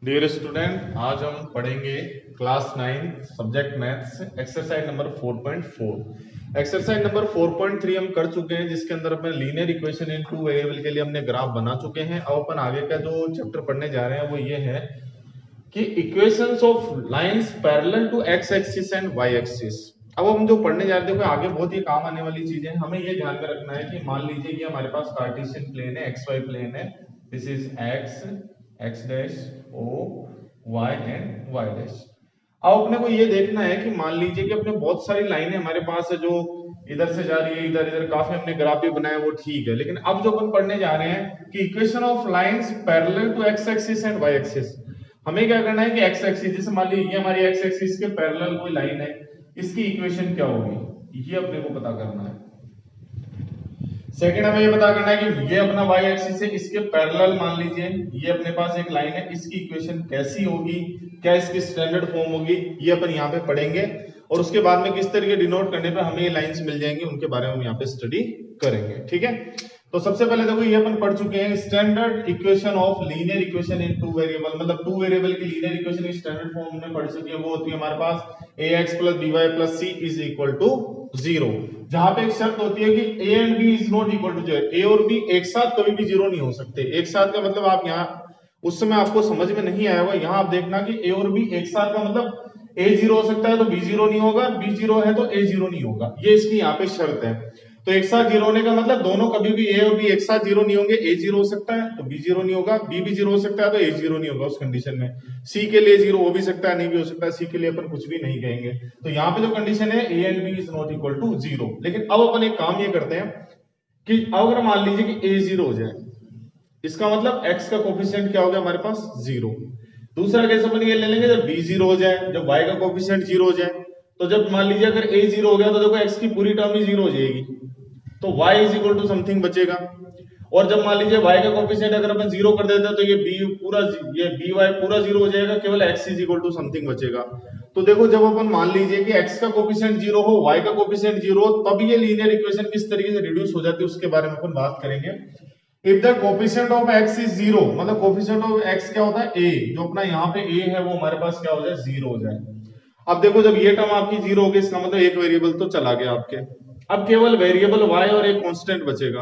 Dear student, आज हम पढ़ेंगे class 9 subject maths exercise number 4.4। Exercise number 4.3 हम कर चुके हैं, जिसके अंदर अपन linear equation in two variable के लिए हमने ग्राफ बना चुके हैं। अब अपन आगे का जो चैप्टर पढ़ने जा रहे हैं वो ये है कि equations of lines parallel to x axis and Y axis. अब हम जो पढ़ने जा रहे हैं, देखो आगे बहुत ही काम आने वाली चीजें हैं। हमें ये ध्यान में रखना है कि मान लीजिए कि हमारे पास कार्टेशियन प्लेन है, एक्स वाई प्लेन है। This is X, X dash, O Y and Y dash. अब अपने को ये देखना है कि मान लीजिए कि अपने बहुत सारी लाइनें हमारे पास है जो इधर से जा रही है, इधर इधर काफी हमने ग्राफ भी बनाया, वो ठीक है। लेकिन अब जो अपन पढ़ने जा रहे हैं कि equation of lines parallel to x axis and Y axis, हमें क्या करना है कि एक्स एक्सिस, जैसे मान लीजिए ये हमारी एक्स एक्सिस के पैरेलल कोई लाइन है, इसकी इक्वेशन क्या होगी ये अपने को पता करना है। सेकंड हमें ये पता करना है कि ये अपना y एक्सिस है, इसके पैरेलल मान लीजिए ये अपने पास एक लाइन है, इसकी इक्वेशन कैसी होगी, क्या इसकी स्टैंडर्ड फॉर्म होगी, ये अपन यहाँ पे पढ़ेंगे। और उसके बाद में किस तरीके डिनोट करने पे हमें ये लाइंस मिल जाएंगी, उनके बारे में हम यहाँ पे स्टडी करेंगे। ठीक है, तो सबसे पहले देखो ये अपन पढ़ चुके हैं standard equation of linear equation in two variable, मतलब टू वेरिएबल की लीनियर इक्वेशन की स्टैंडर्ड फॉर्म हमने पढ़ चुकी है। वो होती है हमारे पास ax + by + c is equal to 0, जहां पे एक शर्त होती है कि a and b is not equal to 0। a और b एक साथ कभी भी 0 नहीं हो सकते। एक साथ का मतलब आप यहाँ उस समय आपको समझ में नहीं आया होगा, यहाँ आप देखना कि a और b एक साथ का मतलब a 0 हो सकता है तो b 0 नहीं होगा, b 0 है तो a 0 नहीं होगा, ये इसकी यहाँ पे शर्त है। तो एक साथ 0 होने का मतलब दोनों कभी भी a और b एक साथ 0 नहीं होंगे। a 0 हो सकता है तो b 0 नहीं होगा, b भी 0 हो सकता है तो a 0 नहीं होगा उस कंडीशन में। c के लिए 0 हो भी सकता है, नहीं भी हो सकता है, c के लिए अपन कुछ भी नहीं कहेंगे। तो यहाँ पे जो कंडीशन है a and b is not equal to 0। लेकिन अब अपन एक काम ये करते हैं कि अगर मान लीजिए कि a 0 हो जाए, इसका मतलब x का कोफिशिएंट क्या हो गया हमारे पास 0। दूसरा केस अपन ये ले लेंगे जब b 0 हो जाए, जब y का कोफिशिएंट 0 हो जाए। तो जब मान लीजिए अगर a 0 हो गया तो देखो x की पूरी टर्म ही 0 हो जाएगी, तो y is equal to something बचेगा। और जब मान लीजिए y का कोफिशिएंट अगर अपन 0 कर देते हैं तो ये b पूरा, ये by पूरा 0 हो जाएगा, केवल x is equal to something बचेगा। तो देखो जब अपन मान लीजिए कि x का कोफिशिएंट 0 हो, y का कोफिशिएंट 0 हो, तब ये लीनियर इक्वेशन किस तरीके से रिड्यूस हो जाती है उसके बारे में अपन बात करेंगे। If the coefficient of x is 0, मतलब कोफिशिएंट ऑफ x क्या होता है a, जो अपना यहाँ पे a है वो हमारे पास क्या हो जाए 0 हो जाए। अब देखो जब ये टर्म आपकी 0 होगी, इसका मतलब एक वेरिएबल तो चला गया आपके, अब केवल वेरिएबल y और एक कांस्टेंट बचेगा।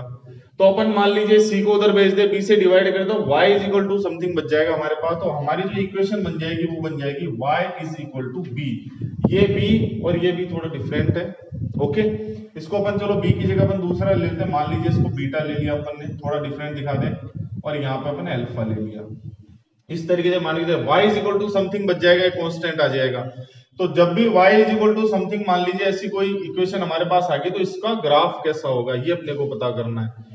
तो अपन मान लीजिए c को उधर भेज दे, b से डिवाइड कर दो, y is equal to something बच जाएगा हमारे पास। तो हमारी जो इक्वेशन बन जाएगी वो बन जाएगी y is equal to b। ये b और ये b थोड़ा डिफरेंट है। ओके, इसको अपन चलो b की जगह अपन दूसरा ले लेते हैं, मान लीजिए इसको बीटा ले लिया अपन ने, थोड़ा डिफरेंट दिखा दे, और यहाँ पे अपन अल्फा ले लिया। इस तरीके से मान लीजिए y is equal to something बच जाएगा, एक कांस्टेंट आ जाएगा। तो जब भी y is equal to something मान लीजिए ऐसी कोई इक्वेशन हमारे पास आ गई, तो इसका ग्राफ कैसा होगा ये अपने को पता करना है।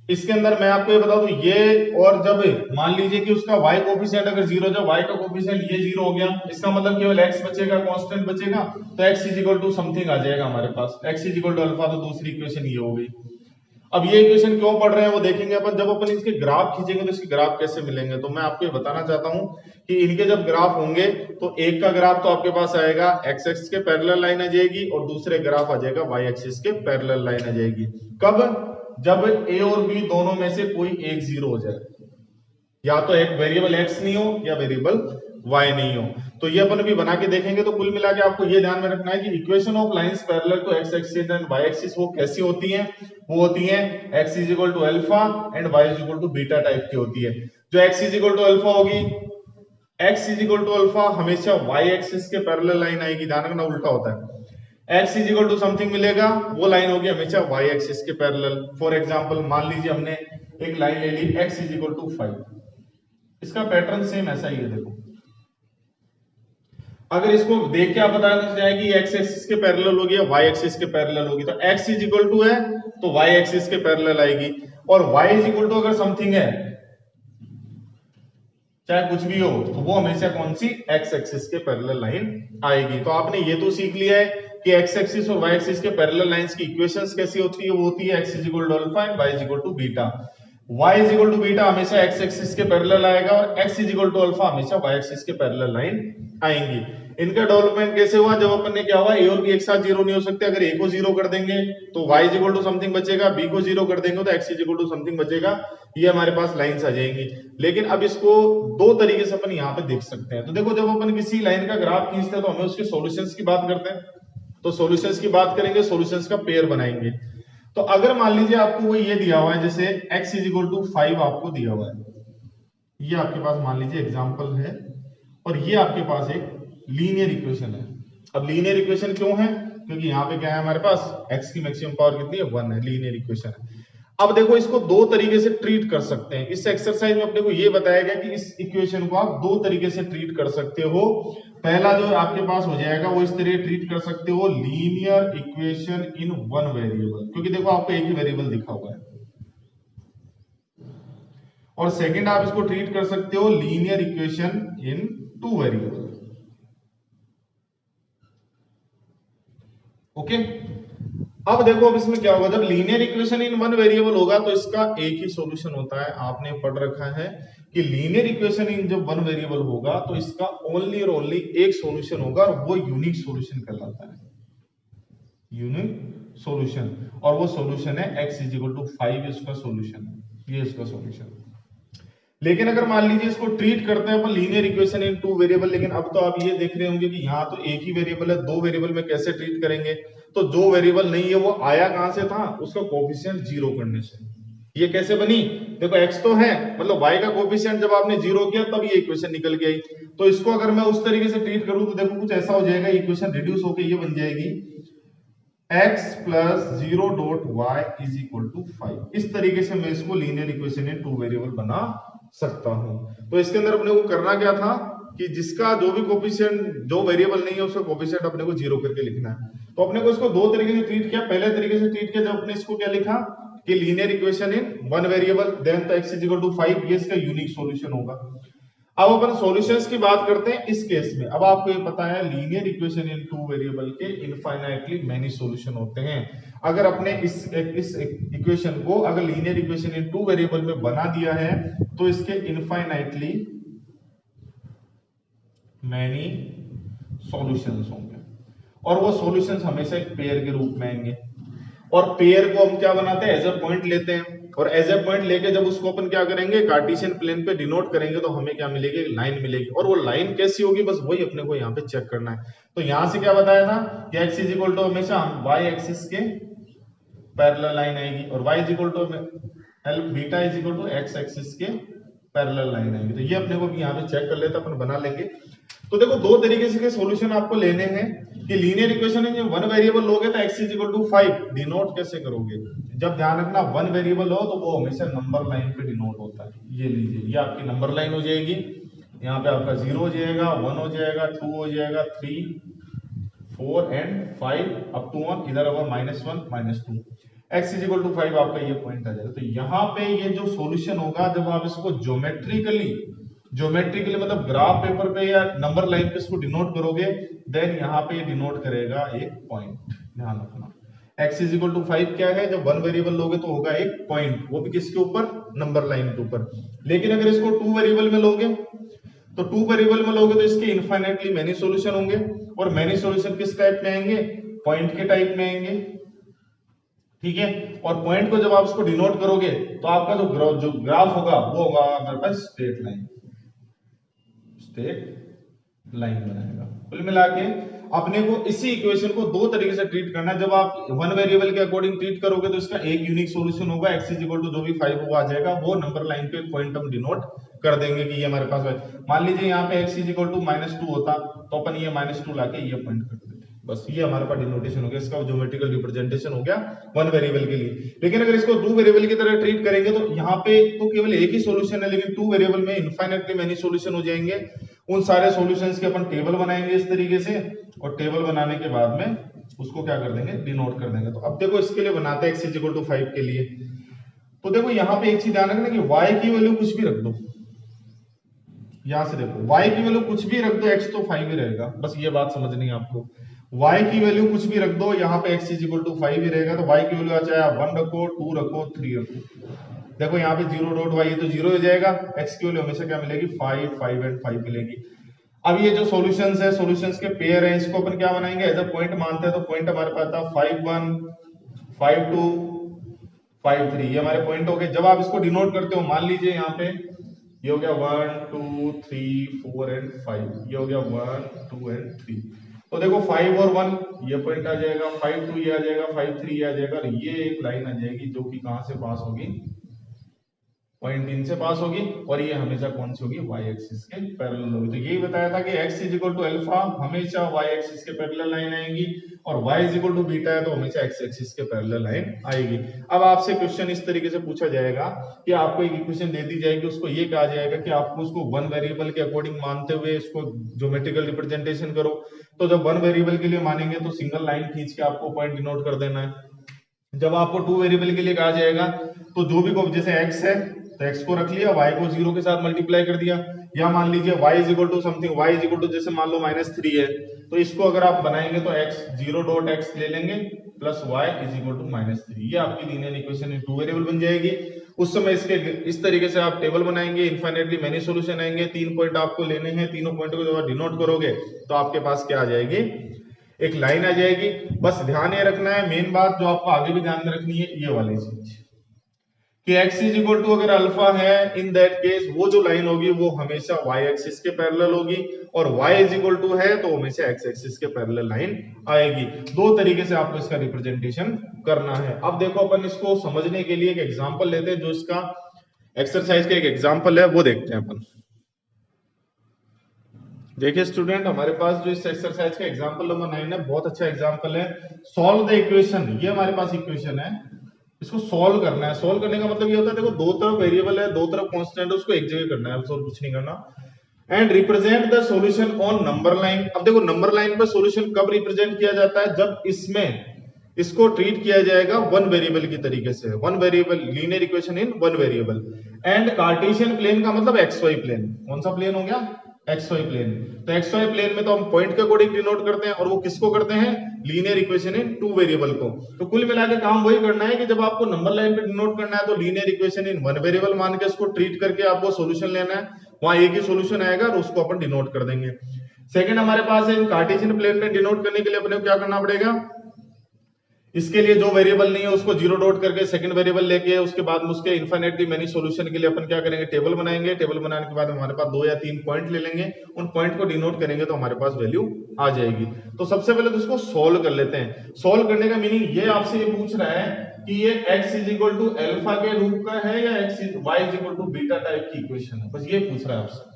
इसके अंदर मैं आपको ये बता दूं, ये और जब मान लीजिए कि उसका y कोफिशिएंट अगर 0, जब y का कोफिशिएंट ये 0 हो गया, इसका मतलब केवल x बचेगा, कांस्टेंट बचेगा, तो x is equal to something आ जाएगा हमारे पास, x is equal to alpha. तो दूसरी इक्वेशन ये हो गई। अब ये इक्वेशन क्यों पढ़ रहे हैं वो देखेंगे अपन, जब अपन इसके ग्राफ खींचेंगे तो इसके ग्राफ कैसे मिलेंगे। तो मैं आपको ये बताना चाहता हूं कि इनके जब ग्राफ होंगे तो एक का ग्राफ तो आपके पास आएगा एक्स एक्सिस के पैरेलल लाइन आ जाएगी, और दूसरे ग्राफ आ जाएगा वाई एक्सिस के पैरेलल लाइन आ जाएगी। कब? जब a और b दोनों में से कोई एक 0 हो जाए, या तो एक वेरिएबल x नहीं हो या वेरिएबल y नहीं हो। तो ये अपन भी बना के देखेंगे। तो कुल मिला के आपको ये ध्यान में रखना है कि equation of lines parallel to x axis and y axis वो कैसी होती हैं, वो होती हैं x is equal to alpha and y is equal to beta type की होती है। जो x is equal to alpha होगी, x is equal to alpha हमेशा y एक्सिस के पैरेलल लाइन आएगी, ध्यान रखना उल्टा होता है। x is equal to something मिलेगा, वो लाइन होगी हमेशा y एक्सिस के पैरेलल। फॉर एग्जांपल मान लीजिए हमने एक लाइन ले ली x इज इक्वल टू 5, इसका पैटर्न सेम ऐसा ही है। देखो अगर इसको देख के आप बता जाए कि x एक्सिस के पैरेलल होगी या y एक्सिस के पैरेलल होगी, तो x इज इक्वल टू है तो y एक्सिस के पैरेलल आएगी, और y इज इक्वल टू अगर समथिंग है चाहे कुछ भी हो तो वो हमेशा कौन सी x एक्सिस के पैरेलल लाइन आएगी। तो आपने ये तो सीख लिया है कि x एक्सिस और y एक्सिस के पैरेलल लाइंस की इक्वेशंस कैसी होती है, वो होती है x is equal to alpha and y is equal to beta. y is equal to beta हमेशा x एक्सिस के पैरेलल आएगा और x is equal to alpha हमेशा y एक्सिस के पैरेलल लाइन आएंगी। इनका डेवलपमेंट कैसे हुआ, जब अपन ने क्या हुआ a और b एक साथ जीरो नहीं हो सकते, अगर a को जीरो कर देंगे तो y is equal to something बचेगा, b को जीरो कर देंगे तो x is equal to something बचेगा, ये हमारे पास लाइंस आ जाएंगी। लेकिन अब इसको दो तरीके से अपन यहाँ पे देख सकते हैं। तो देखो जब अपन किसी लाइन का ग्राफ खींचते हैं तो हमें उसके सॉल्यूशंस की बात करते हैं, तो सॉल्यूशंस की बात करेंगे, सॉल्यूशंस का पेयर बनाएंगे। तो अगर मान लीजिए आपको वो ये दिया हुआ है, जैसे x इज इक्वल टू 5 आपको दिया हुआ है, ये आपके पास मान लीजिए एग्जांपल है, और ये आपके पास एक लीनियर इक्वेशन है। अब लीनियर इक्वेशन क्यों है, क्योंकि यहाँ पे क्या है हमारे पास x की मैक्सिमम पावर कितनी है 1 है, लीनियर इक्वेशन है। अब देखो इसको दो तरीके से ट्रीट कर सकते हैं। इस एक्सरसाइज में अपने को ये बताया गया कि इस इक्वेशन को आप दो तरीके से ट्रीट कर सकते हो। पहला जो आपके पास हो जाएगा वो इस तरह ट्रीट कर सकते हो, linear equation in one variable, क्योंकि देखो आपको एक ही वेरिएबल दिखा हुआ है। और सेकंड आप इसको ट्रीट कर सकते हो linear equation in two variable. Okay, अब देखो अब इसमें क्या होगा, जब linear equation in one variable होगा तो इसका एक ही सॉल्यूशन होता है। आपने पढ़ रखा है कि लीनियर इक्वेशन इन जब वन वेरिएबल होगा तो इसका ओनली और ओनली एक सॉल्यूशन होगा और वो यूनिक सॉल्यूशन कहलाता है, यूनिक सॉल्यूशन। और वो सॉल्यूशन है x इज इक्वल टू 5, इसका सॉल्यूशन है, ये इसका सॉल्यूशन। लेकिन अगर मान लीजिए इसको ट्रीट करते हैं अपन linear equation in two variable, लेकिन अब तो आप ये देख रहे होंगे कि यहाँ तो एक ही वेरिएबल है, दो वेरिएबल में कैसे ट्रीट करेंगे। तो जो वेरिएबल नहीं है वो आया कहां से था, उसका कोफिशिएंट जीरो करने से। ये कैसे बनी, देखो x तो है, मतलब y का कोफिशिएंट जब आपने जीरो किया तब ये इक्वेशन निकल गई। तो इसको अगर मैं उस तरीके से ट्रीट करूं तो देखो कुछ ऐसा हो जाएगा, इक्वेशन रिड्यूस होकर ये बन जाएगी x plus 0 dot y is equal to 5। इस तरीके से मैं इसको linear equation in two variable बना सकता हूं। तो इसके अंदर अपने को करना क्या था कि जिसका जो भी कोफिशिएंट, जो वेरिएबल नहीं है उसका कोफिशिएंट अपने को जीरो करके लिखना है। तो अपने को इसको दो तरीके से ट्रीट किया। पहले तरीके से ट्रीट किया जब अपने इसको क्या लिखा कि linear equation in one variable, then तो x इज इक्वल टू 5, ये इसका यूनिक सॉल्यूशन होगा। अब अपन सॉल्यूशंस की बात करते हैं इस केस में। अब आपको ये पता है linear equation in two variable के इनफाइनाइटली मेनी सॉल्यूशन होते हैं। अगर अपने इस इक्वेशन को अगर linear equation in two variable में बना दिया है तो इसके इनफाइनाइटली मेनी सॉल्यूशंस होंगे, और वो सॉल्यूशंस हमेशा एक पेयर के रूप में आएंगे। और पेयर को हम क्या बनाते हैं, एज अ पॉइंट लेते हैं, और एज ए पॉइंट लेके जब उसको अपन क्या करेंगे कार्टेशियन प्लेन पे डिनोट करेंगे तो हमें क्या मिलेगी, लाइन मिलेगी। और वो लाइन कैसी होगी, बस वही अपने को यहाँ पे चेक करना है। तो यहां से क्या बताया था कि x इज इक्वल टू हमेशा y एक्सिस के पैरेलल लाइन आएगी, और y is equal to beta is equal to x axis के पैरेलल लाइन आएगी। तो ये अपने को यहाँ पे चेक कर लेते अपन बना लेंगे। तो देखो दो तरीके से सॉल्यूशन आपको लेने हैं कि लीनियर इक्वेशन में वन वेरिएबल लोगे तो x is equal to 5 denote कैसे करोगे। जब ध्यान रखना वन वेरिएबल हो तो वो हमेशा नंबर लाइन पे डिनोट होता है। ये लीजिए, ये आपकी नंबर लाइन हो जाएगी, यहाँ पे आपका 0 हो जाएगा, 1 हो जाएगा, 2 हो जाएगा, 3 4 एंड 5 अप टू 1, इधर होगा -1 -2, x इज इक्वल टू 5 आपका ये पॉइंट आ जाएगा। तो यहाँ पे ये जो सॉल्यूशन होगा जब आप इसको ज्योमेट्रिकली मतलब ग्राफ पेपर पे या नंबर लाइन पे इसको डिनोट करोगे, देन यहाँ पे डिनोट करेगा एक पॉइंट। ध्यान रखना x इज इक्वल टू 5 क्या है, जब वन वेरिएबल लोगे तो होगा एक पॉइंट, वो भी किसके ऊपर, नंबर लाइन के ऊपर। लेकिन अगर इसको टू वेरिएबल में लोगे तो टू वेरिएबल में लोगे तो इसके इनफाइनाइटली मेनी सॉल्यूशन होंगे, और मेनी सॉल्यूशन किस टाइप में आएंगे, पॉइंट के टाइप में आएंगे। ठीक है, और पॉइंट को जब आप इसको डिनोट करोगे तो आपका जो ग्राफ होगा वो होगा हमारे पास स्ट्रेट लाइन बनाएगा। कुल मिला के अपने को इसी इक्वेशन को दो तरीके से ट्रीट करना है। जब आप वन वेरिएबल के अकॉर्डिंग ट्रीट करोगे तो इसका एक यूनिक सॉल्यूशन होगा, x इज इक्वल टू जो भी 5 होगा आ जाएगा, वो नंबर लाइन पे एक पॉइंट हम डिनोट कर देंगे कि ये हमारे पास है। मान लीजिए यहाँ पे x इज इक्वल टू -2 होता तो अपन ये -2 लाके ये पॉइंट कर देते, बस ये हमारे पास डिनोटेशन हो गया, इसका ज्योमेट्रिकल रिप्रेजेंटेशन हो गया वन वेरिएबल के लिए। लेकिन अगर इसको टू वेरिएबल की तरह ट्रीट करेंगे तो यहाँ पे तो केवल एक ही सॉल्यूशन है, लेकिन टू वेरिएबल में इनफाइनाइटली मेनी सॉल्यूशन हो जाएंगे। उन सारे सॉल्यूशंस के अपन टेबल बनाएंगे इस तरीके से, और टेबल बनाने के बाद में उसको क्या कर देंगे, डिनोट कर देंगे। तो अब देखो इसके लिए बनाते हैं x इज इक्वल टू 5 के लिए। तो देखो यहाँ पे एक चीज ध्यान रखना कि y की वैल्यू कुछ भी रख दो, यहां से देखो y की वैल्यू कुछ भी रख दो, x तो 5 ही रहेगा, बस ये बात समझनी है आपको। y की वैल्यू कुछ भी रख दो, यहाँ पे x इज इक्वल टू 5 ही रहेगा। तो y की वैल्यू चाहे आप 1 रखो, 2 रखो, 3 रखो, देखो यहाँ पे 0.y तो 0 हो जाएगा, x की वैल्यू हमेशा क्या मिलेगी 5, 5 एंड 5 मिलेगी। अब ये जो सॉल्यूशंस है, सॉल्यूशंस के पेयर है, इसको अपन क्या बनाएंगे, एज अ पॉइंट मानते हैं, तो पॉइंट हमारे पास था 5 1 5 2 5 3, ये हमारे पॉइंट हो गए। जब आप इसको डिनोट करते हो, मान लीजिए यहाँ पे ये हो गया 1 2 3 4 एंड 5, ये हो गया 1 2 एंड 3, तो देखो 5 और 1 ये पॉइंट आ जाएगा, 5 2 ये आ जाएगा, 5 3 ये आ जाएगा, और ये एक लाइन आ जाएगी जो कि कहां से पास होगी, पॉइंट 3 से पास होगी, और ये हमेशा कौन सी होगी, y एक्सिस के पैरेलल होगी। तो यही बताया था कि x is equal to alpha हमेशा y एक्सिस के पैरेलल लाइन आएगी, और y is equal to beta है तो हमेशा x एक्सिस के पैरेलल लाइन आएगी। अब आपसे क्वेश्चन इस तरीके से पूछा जाएगा कि आपको एक इक्वेशन दे दी जाएगी, उसको ये कहा जाएगा कि आपको उसको वन वेरिएबल के अकॉर्डिंग मानते हुए इसको ज्योमेट्रिकल रिप्रेजेंटेशन करो। तो जब वन वेरिएबल के लिए मानेंगे तो सिंगल लाइन खींच के आपको पॉइंट डिनोट कर देना है। जब आपको टू वेरिएबल के लिए कहा जाएगा तो जो भी जैसे x है तो x को रख लिया, y को 0 के साथ मल्टीप्लाई कर दिया, या मान लीजिए y is equal to something, y is equal to जैसे मान लो -3 है, तो इसको अगर आप बनाएंगे तो x 0.x ले लेंगे plus y is equal to -3, ये आपकी linear equation in two variable बन जाएगी। उस समय इसके इस तरीके से आप टेबल बनाएंगे, इनफाइनाइटली मेनी सॉल्यूशन आएंगे, 3 पॉइंट आपको लेने हैं, तीनों पॉइंट को जब आप डिनोट करोगे तो आपके पास क्या आ जाएगी, एक लाइन आ जाएगी। बस ध्यान ये रखना है, मेन बात जो आपको आगे भी ध्यान में रखनी है, ये वाली चीज कि x इज इक्वल टू अगर अल्फा है, इन दैट केस वो जो लाइन होगी वो हमेशा y एक्सिस के पैरेलल होगी, और y इज इक्वल टू है तो हमेशा x एक्सिस के पैरेलल लाइन आएगी। दो तरीके से आपको इसका रिप्रेजेंटेशन करना है। अब देखो अपन इसको समझने के लिए एक एग्जांपल लेते हैं, जो इसका एक्सरसाइज का एक एग्जांपल है वो देखते हैं अपन। देखिए स्टूडेंट, हमारे पास जो इस एक्सरसाइज का एग्जांपल नंबर 9 है, बहुत अच्छा एग्जांपल है। सॉल्व द इक्वेशन, ये हमारे पास इक्वेशन है, इसको सॉल्व करना है। सॉल्व करने का मतलब ये होता है, देखो दो तरफ वेरिएबल है, दो तरफ कांस्टेंट है, उसको एक जगह करना है, और कुछ नहीं करना। And represent the solution on number line. अब देखो नंबर लाइन पर सॉल्यूशन कब रिप्रेजेंट किया जाता है, जब इसमें इसको ट्रीट किया जाएगा वन वेरिएबल की तरीके से, one variable linear equation in one variable. And cartesian plane का मतलब एक्स वाई प्लेन, कौन सा प्लेन हो गया, एक्स वाई प्लेन। तो एक्स वाई प्लेन में तो हम पॉइंट के अकॉर्डिंग डिनोट करते हैं, और वो किसको करते हैं, linear equation in two variable को। तो कुल मिला के काम वही करना है कि जब आपको नंबर लाइन पे डिनोट करना है तो linear equation in one variable मान के उसको ट्रीट करके आपको सॉल्यूशन लेना है, वहां एक ही सॉल्यूशन आएगा और उसको अपन डिनोट कर देंगे। सेकंड हमारे पास है, कार्टेशियन प्लेन में डिनोट करने के लिए अपने को क्या करना पड़ेगा, इसके लिए जो वेरिएबल नहीं है उसको जीरो डॉट करके सेकंड वेरिएबल लेके उसके बाद उसके इनफाइनाइटली मेनी सॉल्यूशन के लिए अपन क्या करेंगे, टेबल बनाएंगे। टेबल बनाने के बाद हमारे पास 2 या 3 पॉइंट ले लेंगे, उन पॉइंट को डिनोट करेंगे तो हमारे पास वैल्यू आ जाएगी। तो सबसे पहले तो इसको सोल्व कर लेते हैं। सोल्व करने का मीनिंग ये आपसे ये पूछ रहा है कि ये x is equal to alpha के रूप का है या y is equal to beta type की इक्वेशन है, बस ये पूछ रहा है आपसे।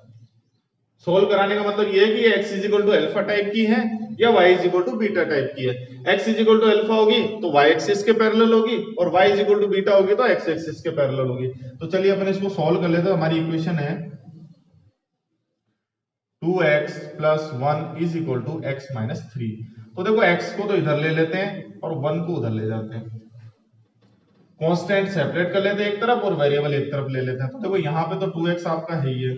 सोल्व कराने का मतलब ये है कि x is equal to alpha type की है या y is equal to beta type की है। x is equal to alpha होगी तो y एक्सिस के पैरेलल होगी, और y is equal to beta होगी तो x एक्सिस के पैरेलल होगी। तो चलिए अपन इसको सॉल्व कर लेते हैं। हमारी इक्वेशन है 2x plus 1 is equal to x minus 3। तो देखो x को तो इधर ले लेते हैं और 1 को उधर ले जाते हैं, कांस्टेंट सेपरेट कर लेते हैं एक तरफ और वेरिएबल एक तरफ ले लेते हैं। तो देखो यहाँ पे तो 2x आपका है ही है,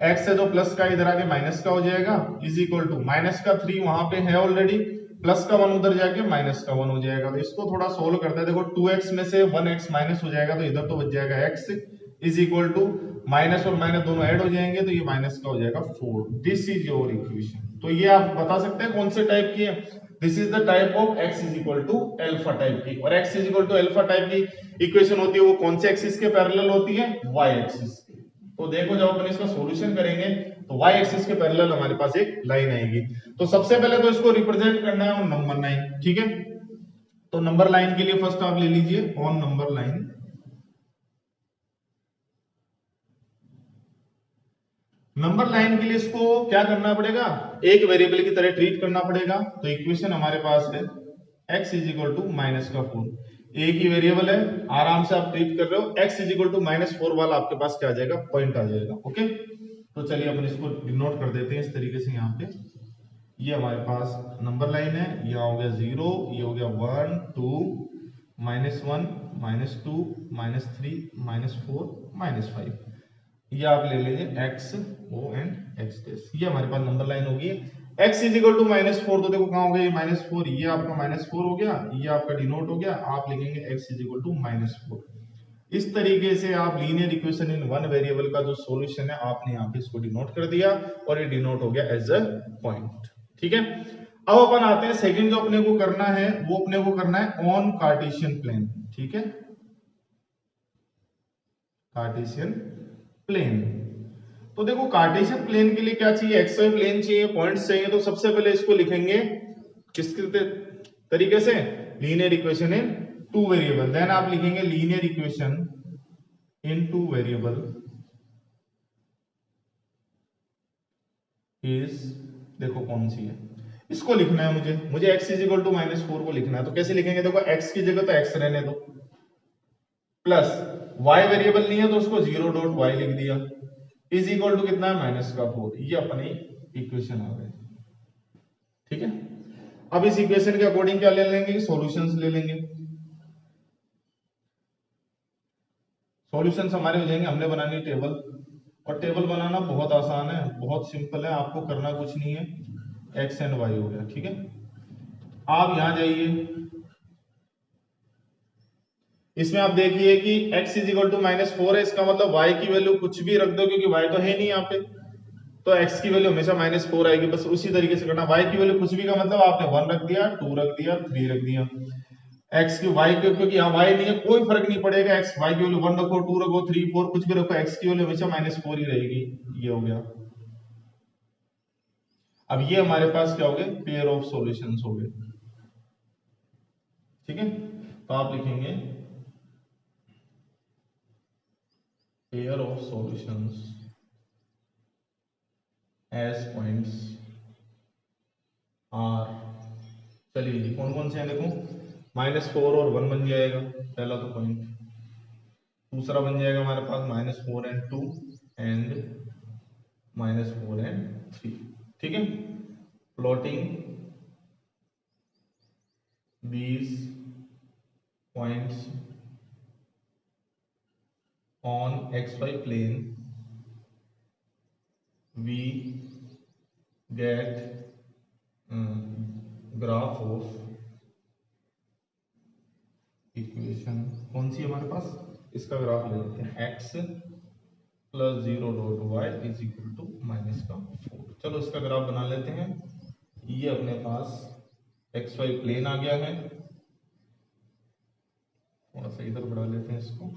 x है जो प्लस का इधर आके माइनस का हो जाएगा, इज इक्वल टू माइनस का 3 वहां पे है ऑलरेडी, प्लस का 1 उधर जाके माइनस का 1 हो जाएगा। तो इसको थोड़ा सोल्व करते हैं। देखो 2x में से 1x माइनस हो जाएगा तो इधर तो बच जाएगा x is equal to minus और माइनस दोनों ऐड हो जाएंगे तो ये माइनस का हो जाएगा 4। This is your equation. तो ये आप बता सकते हैं कौन से टाइप की है, this is the type of x is equal to alpha type की। और x is equal to alpha type की इक्वेशन होती है वो कौन से एक्सिस के पैरेलल होती है, y एक्सिस के। तो देखो जब अपन इसका सॉल्यूशन करेंगे तो y एक्सिस के पैरेलल हमारे पास एक लाइन आएगी। तो सबसे पहले तो इसको रिप्रेजेंट करना है ऑन नंबर लाइन, ठीक है। तो नंबर लाइन के लिए फर्स्ट आप ले लीजिए on number line. Number line के लिए इसको क्या करना पड़ेगा, एक वेरिएबल की तरह ट्रीट करना पड़ेगा। तो इक्वेशन हमारे पास है x is equal to minus का 4, एक ही वेरिएबल है, आराम से आप ट्रीट कर रहे हो। x इज इक्वल टू -4 वाला आपके पास क्या आ जाएगा, पॉइंट आ जाएगा। ओके, तो चलिए अपन इसको डिनोट कर देते हैं इस तरीके से। यहाँ पे ये हमारे पास नंबर लाइन है, ये हो गया 0, ये हो गया 1 2 -1 -2 -3 -4 -5। ये आप ले लीजिए x o and x dash, ये हमारे पास नंबर लाइन होगी। x इज इक्वल टू -4, तो देखो कहाँ हो गया ये -4, ये आपका -4 हो गया, ये आपका डिनोट हो गया। आप लिखेंगे x इज इक्वल टू -4। इस तरीके से आप linear equation in one variable का जो सॉल्यूशन है आपने यहाँ पे इसको डिनोट कर दिया और ये डिनोट हो गया एज अ पॉइंट। ठीक है, अब अपन आते हैं सेकंड जो अपने को करना है, वो अपने को करना है ऑन कार्टेशियन प्लेन। ठीक है, कार्टेशियन प्लेन। तो देखो कार्टेशियन प्लेन के लिए क्या चाहिए, एक्सवाई प्लेन चाहिए, पॉइंट्स चाहिए। तो सबसे पहले इसको लिखेंगे किसके तरीके से, linear equation in two variable. Then आप लिखेंगे linear equation in two variable is, देखो कौन सी है, इसको लिखना है मुझे x इज इक्वल टू -4 को लिखना है। तो कैसे लिखेंगे, देखो x की जगह तो x रहने दो, प्लस y वेरिएबल नहीं है तो उसको 0.y लिख दिया, इज इक्वल टू कितना है -4। ये अपनी इक्वेशन आ गई। ठीक है, अब इस इक्वेशन के अकॉर्डिंग क्या ले लेंगे, सॉल्यूशंस ले लेंगे। सॉल्यूशंस हमारे हो जाएंगे, हमने बनानी टेबल, और टेबल बनाना बहुत आसान है, बहुत सिंपल है, आपको करना कुछ नहीं है, x एंड y हो गया। ठीक है, आप यहां जाइए, इसमें आप देखिए कि x इज इक्वल टू -4 है, इसका मतलब y की वैल्यू कुछ भी रख दो क्योंकि y तो है नहीं यहाँ पे, तो x की वैल्यू हमेशा -4 आएगी। बस उसी तरीके से करना, y की वैल्यू कुछ भी का मतलब आपने 1 रख दिया, 2 रख दिया, 3 रख दिया, x की y के, क्योंकि यहाँ y नहीं है कोई फर्क नहीं पड़ेगा, x y की वैल्यू 1 रखो, 2 रखो, 3 4 कुछ भी रखो, x की वैल्यू हमेशा -4 ही रहेगी। ये हो गया। अब ये हमारे पास क्या हो गए, पेयर ऑफ सॉल्यूशंस हो गए। ठीक है, तो आप लिखेंगे pair of solutions as points are, चलिए जी कौन कौन से हैं, देखो -4 और 1 बन जाएगा पहला तो पॉइंट, दूसरा बन जाएगा हमारे पास -4 एंड 2 एंड -4 एंड 3। ठीक है, plotting these points on xy plane we get graph of equation कौन सी है हमारे पास, इसका ग्राफ ले लेते हैं, x plus 0.y is equal to -4। चलो इसका ग्राफ बना लेते हैं। ये अपने पास एक्स वाई प्लेन आ गया है, थोड़ा सा इधर बढ़ा लेते हैं इसको।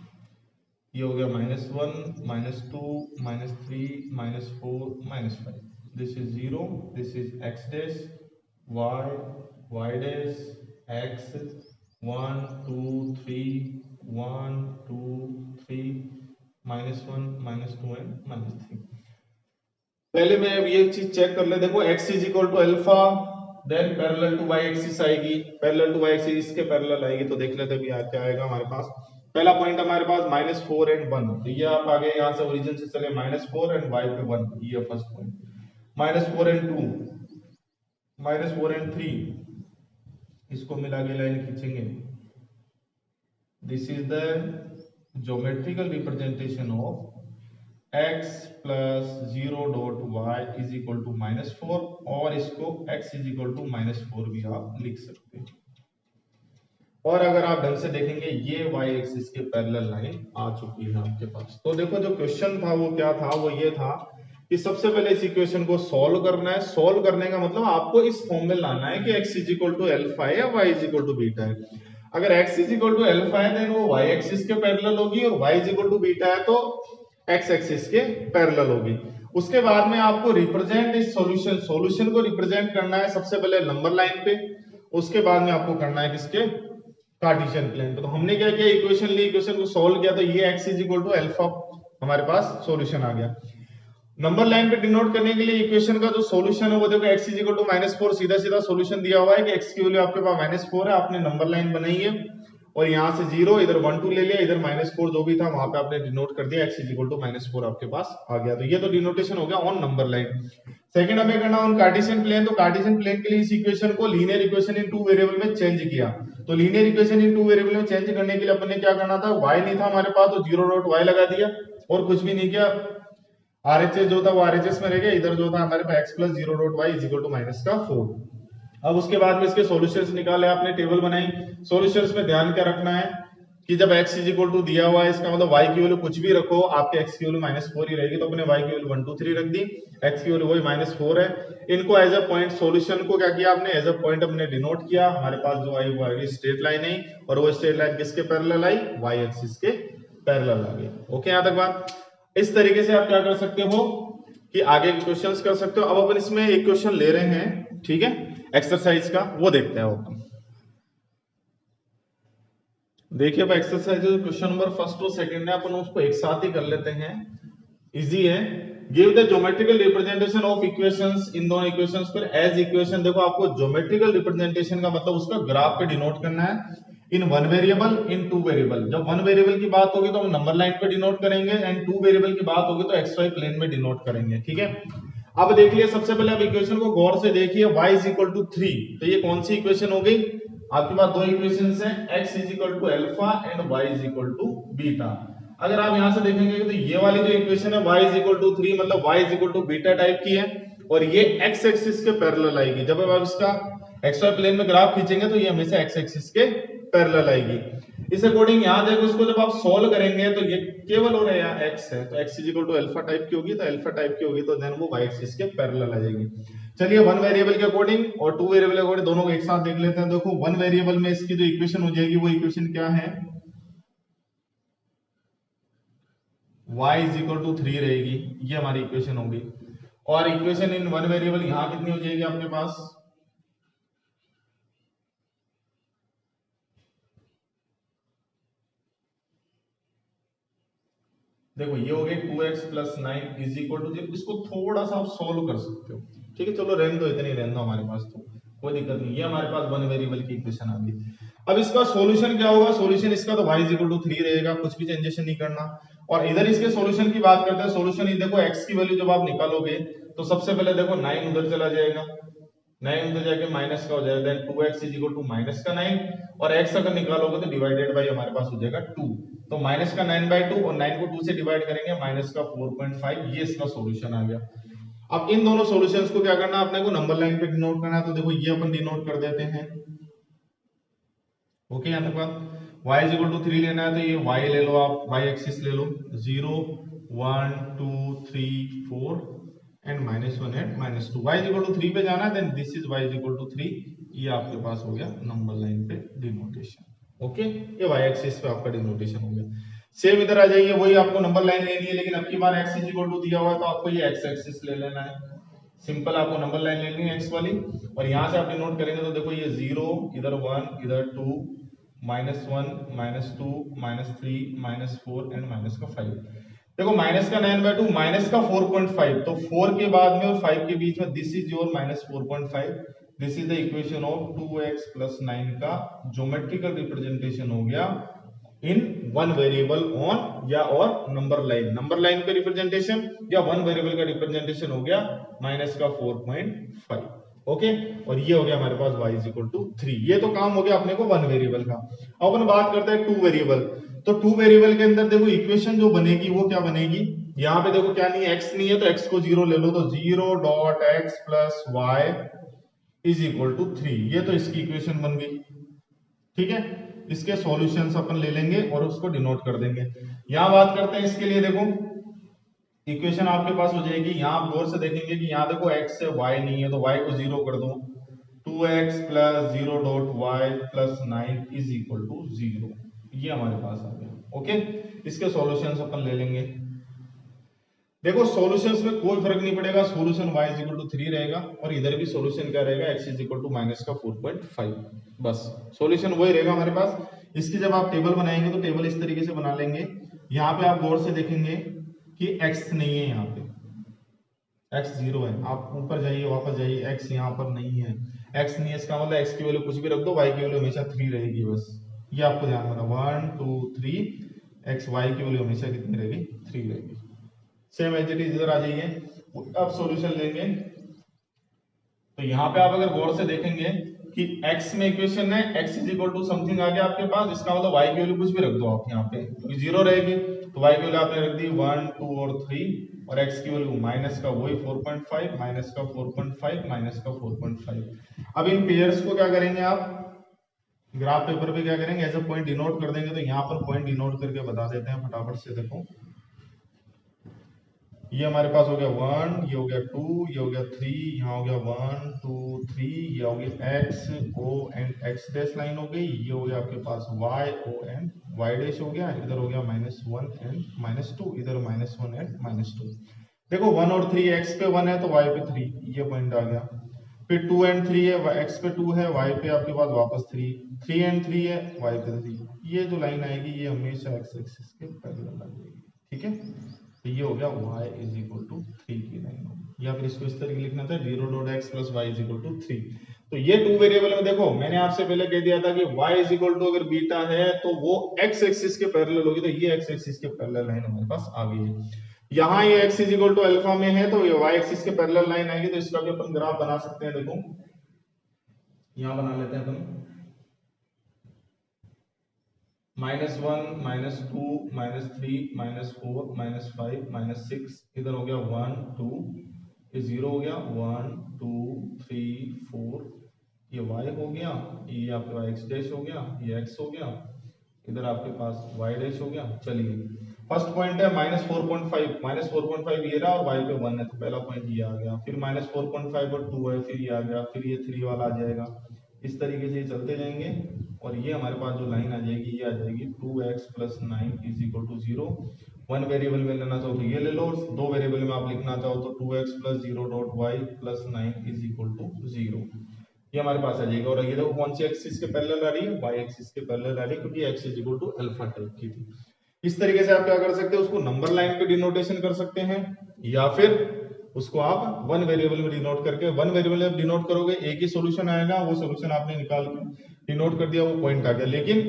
ये हो गया -1 -2 -3 -4 -5, this is 0, this is x dash, y dash, x 1 2 3 1 2 3 -1 -2 and -3। पहले मैं ये चीज चेक कर ले, देखो x is equal to alpha, then parallel to y axis आएगी, पैरेलल टू y एक्सिस इसके पैरेलल आएगी। तो देख लेते हैं अभी क्या आएगा हमारे पास। पहला पॉइंट हमारे पास -4 एंड 1, तो ये आप आगे यहां से ओरिजिन से चले -4 एंड y पे 1, ये फर्स्ट पॉइंट। -4 एंड 2, -4 एंड 3, इसको मिला के लाइन खींचेंगे। This is the geometrical representation of x plus 0.y is equal to -4, और इसको x इज इक्वल टू -4 भी आप लिख सकते हैं। और अगर आप ढंग से देखेंगे ये y एक्सिस के पैरेलल लाइन आ चुकी है आपके पास। तो देखो जो क्वेश्चन था वो क्या था, वो ये था कि सबसे पहले इस इक्वेशन को सॉल्व करना है। सॉल्व करने का मतलब आपको इस फॉर्म में लाना है कि x is equal to alpha है या y is equal to beta है। अगर x is equal to alpha है देन वो y एक्सिस के पैरेलल होगी, और y is equal to beta है तो x एक्सिस के पैरेलल होगी। उसके बाद में आपको रिप्रेजेंट इस सॉल्यूशन को रिप्रेजेंट करना है सबसे पहले नंबर लाइन पे, उसके बाद में आपको करना है किसके, कार्टेशियन प्लेन पे। तो हमने क्या किया, इक्वेशन ली, इक्वेशन को सॉल्व किया, तो ये x is equal to alpha हमारे पास सॉल्यूशन आ गया। नंबर लाइन पे डिनोट करने के लिए इक्वेशन का जो सॉल्यूशन है वो देखो x इज इक्वल टू -4, सीधा सीधा सॉल्यूशन दिया हुआ है कि x की वैल्यू आपके पास -4 है, आपने नंबर लाइन बनाई है और यहाँ से 0, इधर 1 2 ले लिया, इधर -4 जो भी था वहां पे आपने डिनोट कर दिया, x इज इक्वल टू -4 आपके पास आ गया। तो ये तो डिनोटेशन हो गया ऑन नंबर लाइन। सेकंड हमें करना ऑन कार्टेशियन प्लेन। तो कार्टेशियन प्लेन के लिए इस इक्वेशन को linear equation in two variable में चेंज किया। तो linear equation in two variable में चेंज करने के लिए अपन ने क्या करना था, y नहीं था हमारे पास तो 0.y लगा दिया और कुछ भी नहीं किया। RHS जो था वो RHS में रह गया, इधर जो था हमारे पास x plus 0.y is equal to -4। अब उसके बाद में इसके सॉल्यूशंस निकाले आपने, टेबल बनाई। सॉल्यूशंस में ध्यान क्या रखना है कि जब x इज इक्वल टू दिया हुआ है, इसका मतलब y की वैल्यू कुछ भी रखो, आपके x की वैल्यू -4 ही रहेगी, तो अपने y की वैल्यू 1 2 3 रख दी, x की वैल्यू वही -4 है। इनको एज अ पॉइंट, सॉल्यूशन को क्या किया आपने, एज अ पॉइंट हमने डिनोट किया। हमारे पास जो आई वो आई स्ट्रेट लाइन है, और वो स्ट्रेट लाइन किसके पैरेलल आई, y एक्सिस के पैरेलल आ गई। ओके, यहां तक बात। इस तरीके से आप क्या कर सकते हो कि आगे के क्वेश्चंस कर सकते हो। अब अपन इसमें एक क्वेश्चन ले रहे हैं, ठीक है, एक्सरसाइज का, वो देखते हैं अपन। देखिए भाई, एक्सरसाइज क्वेश्चन नंबर फर्स्ट और सेकंड है, अपन उसको एक साथ ही कर लेते हैं, इजी है। Give the geometrical representation of equations, इन दोनों इक्वेशंस पर एज इक्वेशन। देखो, आपको ज्योमेट्रिकल रिप्रेजेंटेशन का मतलब उसका ग्राफ पे डिनोट करना है, इन वन वेरिएबल, इन टू वेरिएबल। जब वन वेरिएबल की बात होगी तो हम नंबर लाइन पे डिनोट करेंगे, एंड टू वेरिएबल की बात होगी तो एक्स वाई प्लेन में डिनोट करेंगे, ठीक है। अब देख लिया, सबसे पहले आप इक्वेशन को गौर से देखिए, y इज इक्वल टू 3, तो ये कौन सी इक्वेशन हो गई, आपके पास दो इक्वेशंस हैं, x is equal to alpha and y is equal to beta. अगर आप यहां से देखेंगे तो ये वाली जो इक्वेशन है y इज इक्वल टू 3, मतलब y is equal to beta type की है, और ये x एक्सिस के पैरेलल आएगी। जब आप इसका xy प्लेन में ग्राफ खींचेंगे तो ये हमेशा x एक्सिस के पैरेलल आएगी। इस अकॉर्डिंग यहां देखो, इसको जब आप सोल्व करेंगे तो ये केवल हो रहा है x है, तो x is equal to alpha type की होगी, तो अल्फा टाइप की होगी तो देन वो y एक्सिस के पैरेलल आ जाएगी। चलिए, वन वेरिएबल के अकॉर्डिंग और टू वेरिएबल के अकॉर्डिंग दोनों को एक साथ देख लेते हैं। देखो, वन वेरिएबल में इसकी जो इक्वेशन हो जाएगी वो इक्वेशन क्या है, y इज इक्वल टू 3 रहेगी, ये हमारी इक्वेशन होगी। और इक्वेशन इन वन वेरिएबल यहां कितनी हो जाएगी आपके पास, देखो ये हो गई 2x plus 9 is equal to 0। इसको थोड़ा सा आप सोल्व कर सकते हो, ठीक है, चलो रहने दो, इतनी रहने दो हमारे पास, तो कोई दिक्कत नहीं। ये हमारे पास वन वेरिएबल की इक्वेशन आ गई। अब इसका सॉल्यूशन क्या होगा, सॉल्यूशन इसका तो y इज इक्वल टू 3 रहेगा, कुछ भी चेंजेस नहीं करना। और इधर इसके सॉल्यूशन की बात करते हैं, सॉल्यूशन ये देखो, x की वैल्यू जब आप निकालोगे तो सबसे पहले देखो 9 उधर चला जाएगा, 9 उधर जाके माइनस का हो जाएगा, then 2x is equal to minus का 9, और x अगर निकालोगे तो डिवाइडेड बाय हमारे पास हो जाएगा 2, तो माइनस का 9/2, और 9 को 2 से डिवाइड करेंगे, माइनस का 4.5, ये इसका सॉल्यूशन आ गया। अब इन दोनों सॉल्यूशंस को क्या करना है, अपने को नंबर लाइन पे डिनोट करना है, तो देखो ये अपन डिनोट कर देते हैं। ओके, यहां तक बात। y इज इक्वल टू 3 लेना है तो ये y ले लो, आप y एक्सिस ले लो, 0 1 2 3 4 and -1 and -2। y is equal to 3 पे जाना है, then this is y is equal to 3, ये आपके पास हो गया नंबर लाइन पे डिनोटेशन। ओके, ये y एक्सिस पे आपका डिनोटेशन हो गया। सेम इधर आ जाइए, वही आपको नंबर लाइन लेनी है, लेकिन अब की बार x इज इक्वल टू दिया हुआ है तो आपको ये x एक्सिस ले लेना है। सिंपल, आपको नंबर लाइन लेनी है x वाली, और यहां से आप डिनोट करेंगे तो देखो ये 0, इधर 1, इधर 2, -1 -2 -3 -4 एंड -5। देखो माइनस का 9/2, माइनस का 4.5, तो 4 के बाद में और 5 के बीच में this is your -4.5। This is the equation of 2x plus 9 का ज्योमेट्रिकल रिप्रेजेंटेशन हो गया इन वन वेरिएबल ऑन या और नंबर लाइन। नंबर लाइन पे रिप्रेजेंटेशन या वन वेरिएबल का रिप्रेजेंटेशन हो गया माइनस का 4.5। ओके, और ये हो गया हमारे पास y इज इक्वल टू 3। ये तो काम हो गया अपने को वन वेरिएबल का। अब अपन बात करते हैं टू वेरिएबल। तो टू वेरिएबल के अंदर देखो इक्वेशन जो बनेगी वो क्या बनेगी, यहाँ पे देखो क्या नहीं है, x नहीं है, तो x को 0 ले लो, तो 0.x plus y is equal to 3, ये तो इसकी इक्वेशन बन गई, ठीक है। इसके सॉल्यूशंस अपन ले लेंगे और उसको डिनोट कर देंगे। यहां बात करते हैं इसके लिए, देखो इक्वेशन आपके पास हो जाएगी, यहां आप गौर से देखेंगे कि यहां देखो x है y नहीं है, तो y को 0 कर दो, 2x plus 0.y plus 9 is equal to 0, ये हमारे पास आ गया। ओके, इसके सॉल्यूशंस अपन ले लेंगे। देखो सॉल्यूशंस में कोई फर्क नहीं पड़ेगा, solution y is equal to 3 रहेगा, और इधर भी सॉल्यूशन क्या रहेगा, x is equal to minus का 4.5, बस सॉल्यूशन वही रहेगा हमारे पास। इसकी जब आप टेबल बनाएंगे तो टेबल इस तरीके से बना लेंगे। यहाँ पे आप गौर से देखेंगे कि x नहीं है, यहाँ पे x 0 है, आप ऊपर जाइए वापस जाइए, x यहाँ पर नहीं है, x नहीं है, इसका मतलब x की वैल्यू कुछ भी रख दो, y की वैल्यू हमेशा 3 रहेगी, बस ये आपको ध्यान रखना, 1 2 3, x y की वैल्यू हमेशा कितनी रहेगी, 3 रहेगी। सेम एज इट इज इधर आ जाइए, अब सॉल्यूशन लेंगे, तो यहाँ पे आप अगर गौर से देखेंगे कि x में इक्वेशन है x is equal to something आ गया आपके पास, इसका मतलब y की वैल्यू कुछ भी रख दो आप यहाँ पे, क्योंकि 0 रहेगी, तो y की वैल्यू आपने रख दी 1 2 और 3, और x की वैल्यू माइनस का वही 4.5, माइनस का 4.5, माइनस का 4.5। अब इन पेयर्स को क्या करेंगे आप, ग्राफ पेपर पे क्या करेंगे, ऐसे पॉइंट डिनोट कर देंगे, तो यहाँ पर पॉइंट डिनोट करके बता देते हैं फटाफट से। देखो ये हमारे पास हो गया 1, ये हो गया 2, ये हो गया 3, यहाँ हो गया 1 2 3, ये हो गया x o and x dash line हो गई, ये हो गया आपके पास y o and y dash हो गया, इधर हो गया -1 एंड -2, इधर -1 एंड -2। देखो 1 और 3, x पे 1 है तो y पे 3, ये पॉइंट आ गया। फिर 2 एंड 3 है, x पे 2 है, y पे आपके पास वापस 3, 3 एंड 3 है, y पे 3। ये जो लाइन आएगी ये हमेशा x एक्सिस के पैरेलल आ जाएगी, ठीक है। तो ये हो गया y इज इक्वल टू 3 की लाइन होगी, या फिर इसको इस तरीके लिखना था 0.x plus y is equal to 3। तो ये टू वेरिएबल में देखो मैंने आपसे पहले कह दिया था कि y इज इक्वल टू अगर बीटा है तो वो x एक्सिस के पैरेलल होगी, तो ये x एक्सिस के पैरेलल लाइन हमारे पास आ गई है। यहाँ ये x is equal to alpha में है तो ये y एक्सिस के पैरेलल लाइन आएगी, तो इसका भी अपन ग्राफ बना सकते हैं। देखो यहाँ बना लेते हैं अपन -1 -2 -3 -4 -5 -6, इधर हो गया 1 2, ये 0 हो गया 1 2 3 4, ये y हो गया, ये आपके पास x डैश हो गया, ये x हो गया, इधर आपके पास y डैश हो गया। चलिए फर्स्ट पॉइंट है -4.5 ये रहा, और y पे 1 है तो पहला पॉइंट ये आ गया। फिर -4.5 और 2 है, फिर ये आ गया, फिर ये 3 वाला आ जाएगा। इस तरीके से चलते जाएंगे और ये हमारे पास जो लाइन आ जाएगी ये आ जाएगी 2x plus 9 is equal to 0। One variable में लेना चाहो तो ये ले लो, और दो वेरिएबल में आप लिखना चाहो तो 2x plus 0 dot y plus 9 is equal to 0। ये हमारे पास आ जाएगा। और ये देखो कौन सी एक्सिस के पैरेलल आ रही है, y एक्सिस के पैरेलल आ रही है, क्योंकि x is equal to alpha type की थी। इस तरीके से आप क्या कर सकते हैं, उसको नंबर लाइन पे डिनोटेशन कर सकते हैं, या फिर उसको आप वन वेरिएबल में डिनोट करके, वन वेरिएबल में डिनोट करोगे एक ही सॉल्यूशन आएगा, वो सॉल्यूशन आपने निकाल के डिनोट कर दिया, वो पॉइंट आ गया। लेकिन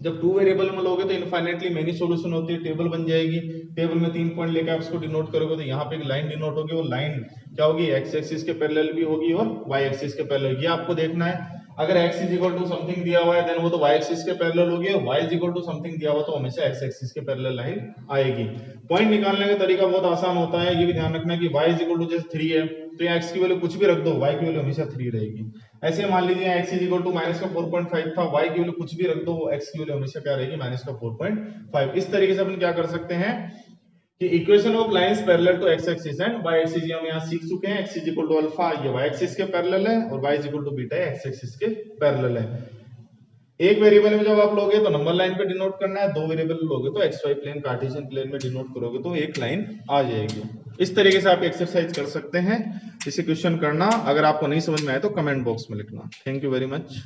जब टू वेरिएबल में लोगे तो इनफाइनेटली मेनी सॉल्यूशन होती है, टेबल बन जाएगी, टेबल में 3 पॉइंट लेकर आप उसको डिनोट करोगे तो यहाँ पे एक लाइन डिनोट होगी, वो लाइन क्या होगी, एक्स एक्सिस के पैरेलल भी होगी और वाई एक्सिस के पैरेलल। ये आपको देखना है, अगर x is equal to something दिया हुआ है देन वो तो y एक्सिस के पैरेलल होगी, और y is equal to something दिया हुआ तो हमेशा x एक्सिस के पैरेलल लाइन आएगी। पॉइंट निकालने का तरीका बहुत आसान होता है, ये भी ध्यान रखना कि y इज इक्वल टू जैसे 3 है तो यहाँ x की वैल्यू कुछ भी रख दो, y की वैल्यू हमेशा 3 रहेगी। ऐसे मान लीजिए x is equal to minus का 4.5 था, y की वैल्यू कुछ भी रख दो, वो x की वैल्यू हमेशा क्या रहेगी, माइनस का 4.5। इस तरीके से अपन क्या कर सकते हैं कि equation of lines parallel to x axis and Y axis हम यहाँ सीख चुके हैं। X is equal to alpha ये वाई एक्सिस के पैरेलल है, और y is equal to beta x axis के पैरेलल है। एक वेरिएबल में जब आप लोगे तो नंबर लाइन पे डिनोट करना है, दो वेरिएबल लोगे तो x Y plane cartesian plane में डिनोट करोगे तो एक लाइन आ जाएगी। इस तरीके से आप एक्सरसाइज कर सकते हैं। इसे क्वेश्चन करना, अगर आपको नहीं समझ में आए तो कमेंट बॉक्स में लिखना। Thank you very much.